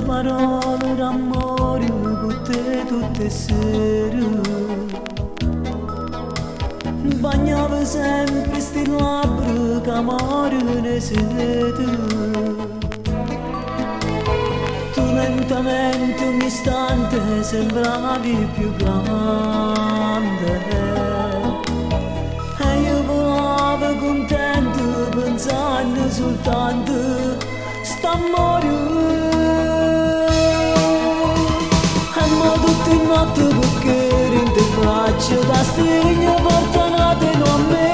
parole d'amore con te tutte sere. Bagnava sempre sti labbra che amore ne sete. Tu lentamente ogni istante sembravi più grande. E io volavo contento pensando soltanto st'amore. Tutte notte perché in te braccia da stigna portate a me.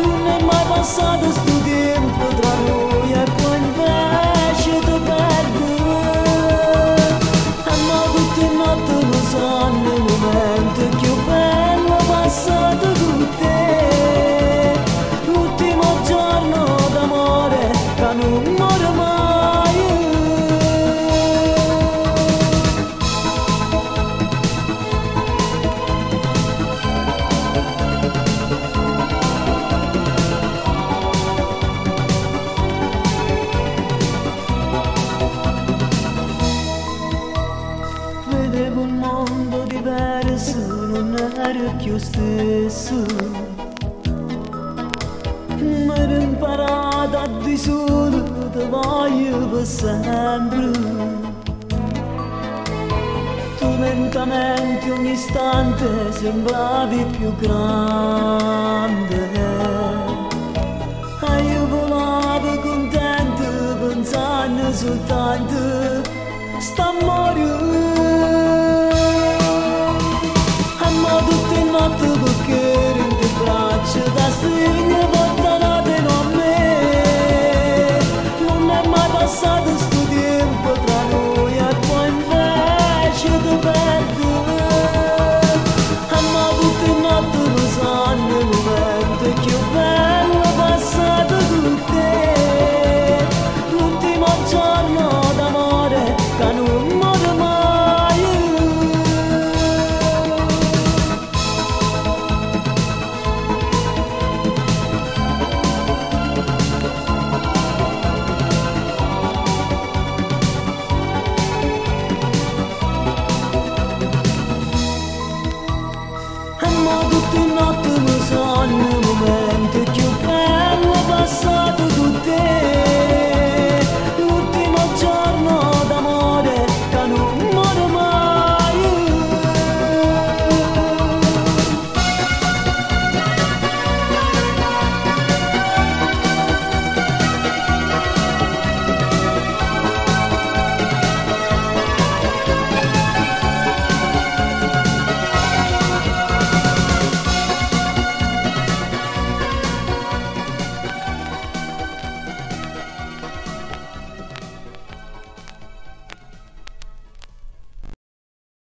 Non è mai passato sto tempo tra noi e poi invece ti perdo. Ma tutte notte lo sanno il momento più bello passato con te. L'ultimo giorno d'amore che non muore mai. Vedevo un mondo diverso, non ero più stesso. Ma ero imparato a di solo, ti voglio per sempre. Tu lentamente ogni istante sembravi più grande. E io volavo contento pensando soltanto